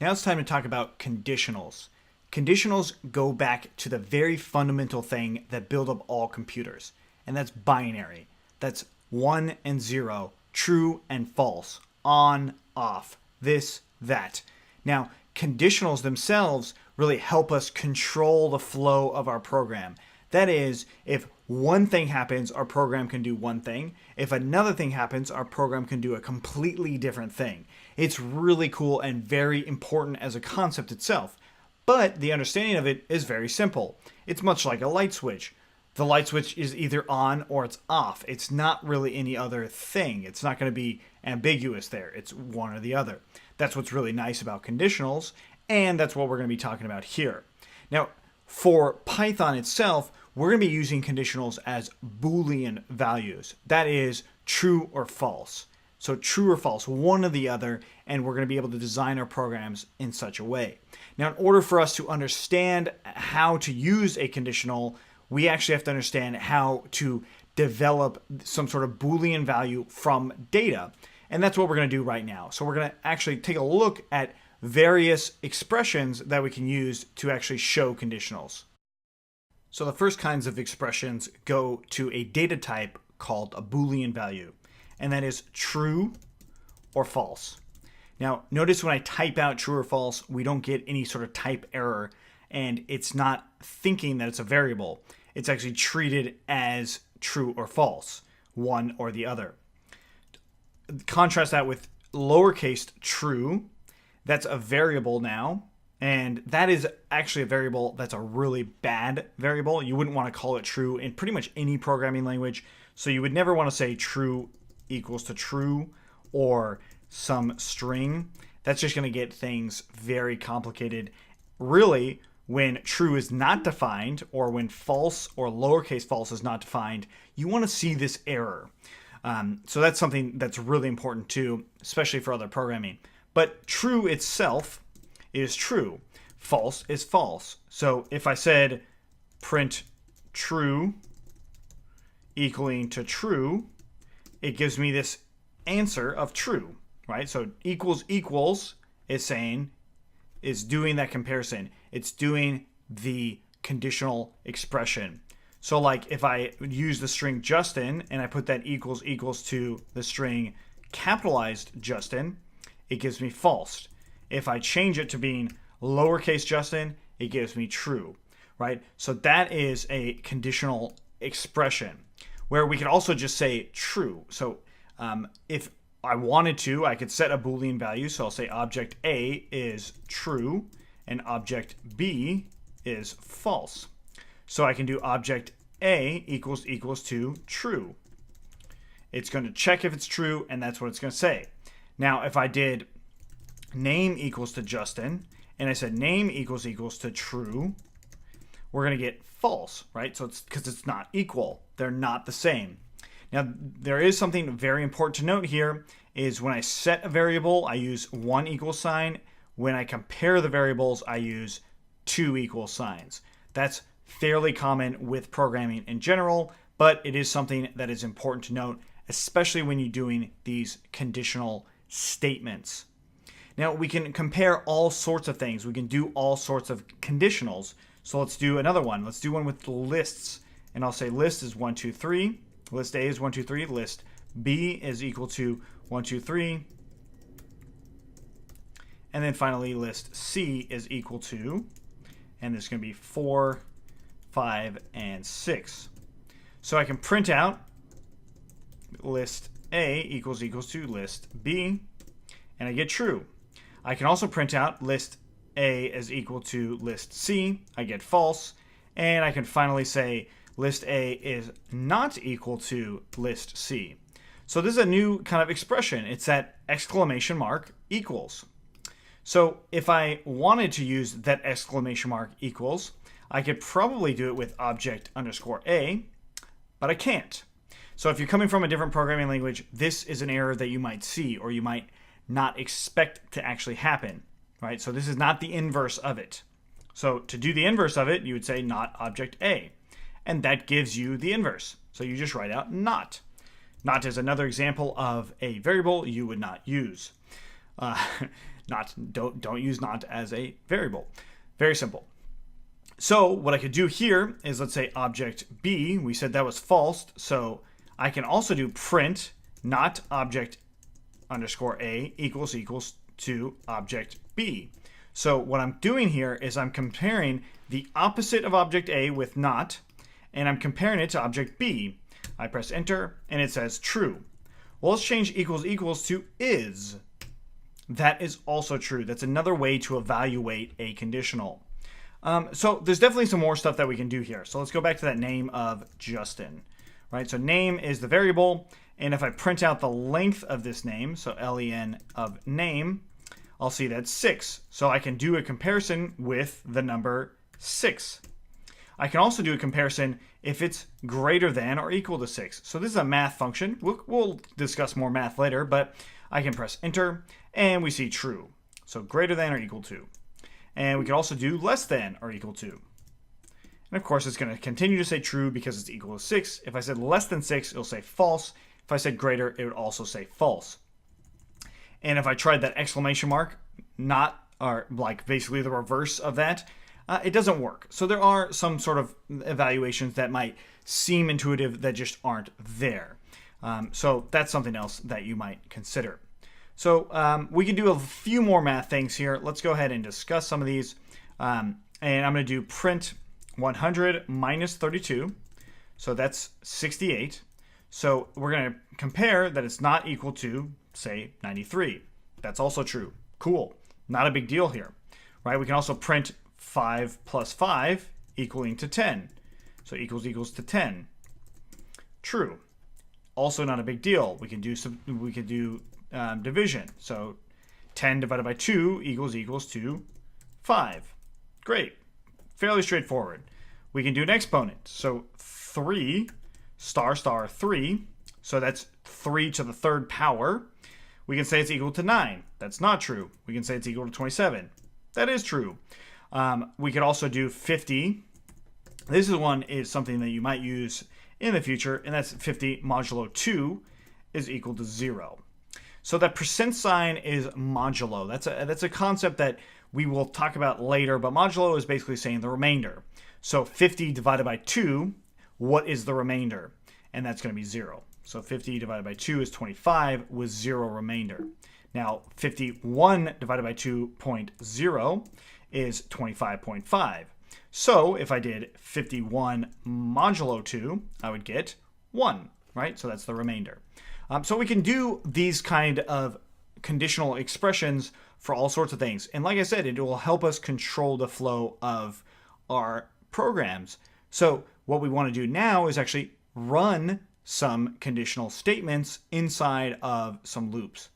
Now it's time to talk about conditionals. Conditionals go back to the very fundamental thing that build up all computers, and that's binary. That's 1 and 0, true and false, on, off, this, that. Now, conditionals themselves really help us control the flow of our program. That is, if one thing happens, our program can do one thing. If another thing happens, our program can do a completely different thing. It's really cool and very important as a concept itself. But the understanding of it is very simple. It's much like a light switch. The light switch is either on or it's off. It's not really any other thing. It's not going to be ambiguous there. It's one or the other. That's what's really nice about conditionals, and that's what we're going to be talking about here. Now, for Python itself, we're going to be using conditionals as Boolean values. That is true or false. So true or false, one or the other, and we're going to be able to design our programs in such a way. Now, in order for us to understand how to use a conditional, we actually have to understand how to develop some sort of Boolean value from data. And that's what we're going to do right now. So we're going to actually take a look at various expressions that we can use to actually show conditionals. So the first kinds of expressions go to a data type called a Boolean value, and that is true or false. Now, notice when I type out true or false, we don't get any sort of type error, and it's not thinking that it's a variable. It's actually treated as true or false, one or the other. Contrast that with lowercase true. That's a variable now, and that is actually a variable that's a really bad variable. You wouldn't want to call it true in pretty much any programming language, so you would never want to say true equals to true or some string. That's just going to get things very complicated. Really, when true is not defined, or when false or lowercase false is not defined, you want to see this error. So that's something that's really important too, especially for other programming. But true itself is true. False is false. So if I said print true equaling to true, it gives me this answer of true, right? So equals equals is saying, is doing that comparison. It's doing the conditional expression. So like if I use the string Justin and I put that equals equals to the string capitalized Justin, it gives me false. If I change it to being lowercase Justin, it gives me true, right? So that is a conditional expression where we could also just say true. So if I wanted to, I could set a Boolean value. So I'll say object A is true and object B is false. So I can do object A equals equals to true. It's going to check if it's true, and that's what it's going to say. Now, if I did name equals to Justin, and I said name equals equals to true, we're going to get false, right? So it's because it's not equal. They're not the same. Now, there is something very important to note here is when I set a variable, I use 1 equal sign. When I compare the variables, I use 2 equal signs. That's fairly common with programming in general, but it is something that is important to note, especially when you're doing these conditional statements. Now, we can compare all sorts of things. We can do all sorts of conditionals. So let's do another one. Let's do one with lists. And I'll say list is 1, 2, 3. List A is 1, 2, 3. List B is equal to 1, 2, 3. And then finally, list C is equal to, and this is going to be 4, 5, and 6. So I can print out list A equals equals to list B, and I get true. I can also print out list A is equal to list C. I get false. And I can finally say list A is not equal to list C. So this is a new kind of expression. It's that exclamation mark equals. So if I wanted to use that exclamation mark equals, I could probably do it with object underscore A, but I can't. So if you're coming from a different programming language, this is an error that you might see or you might not expect to actually happen, right? So this is not the inverse of it. So to do the inverse of it, you would say not object A, and that gives you the inverse. So you just write out not. Not is another example of a variable you would not use. Don't use not as a variable. Very simple. So what I could do here is, let's say object B, we said that was false, so I can also do print not object underscore A equals to object B. So what I'm doing here is I'm comparing the opposite of object A with not, and I'm comparing it to object B. I press enter and it says true. Well, let's change equals to is. That is also true. That's another way to evaluate a conditional. So there's definitely some more stuff that we can do here. So let's go back to that name of Justin, right? So name is the variable, and if I print out the length of this name, so len of name, I'll see that's 6. So I can do a comparison with the number 6. I can also do a comparison if it's greater than or equal to 6. So this is a math function. We'll discuss more math later, but I can press enter and we see true. So greater than or equal to. And we can also do less than or equal to. And of course, it's going to continue to say true because it's equal to 6. If I said less than 6, it'll say false. If I said greater, it would also say false. And if I tried that exclamation mark, not, or like basically the reverse of that, it doesn't work. So there are some sort of evaluations that might seem intuitive that just aren't there. So that's something else that you might consider. So we can do a few more math things here. Let's go ahead and discuss some of these. And I'm going to do print 100 minus 32. So that's 68. So we're going to compare that it's not equal to, say, 93. That's also true. Cool. Not a big deal here, right? We can also print 5 plus 5 equaling to 10. So equals to 10. True. Also not a big deal. We can do division. So 10 divided by 2 equals to 5. Great. Fairly straightforward. We can do an exponent. So 3 star 3. So that's 3 to the third power. We can say it's equal to 9. That's not true. We can say it's equal to 27. That is true. We could also do 50. This is something that you might use in the future, and that's 50 modulo 2 is equal to 0. So that percent sign is modulo. That's a concept that we will talk about later, but modulo is basically saying the remainder. So 50 divided by 2, what is the remainder? And that's going to be 0. So 50 divided by 2 is 25 with 0 remainder. Now 51 divided by 2.0 is 25.5. So if I did 51 modulo 2, I would get 1, right? So that's the remainder. So we can do these kind of conditional expressions for all sorts of things. And like I said, it will help us control the flow of our programs. So what we want to do now is actually run some conditional statements inside of some loops.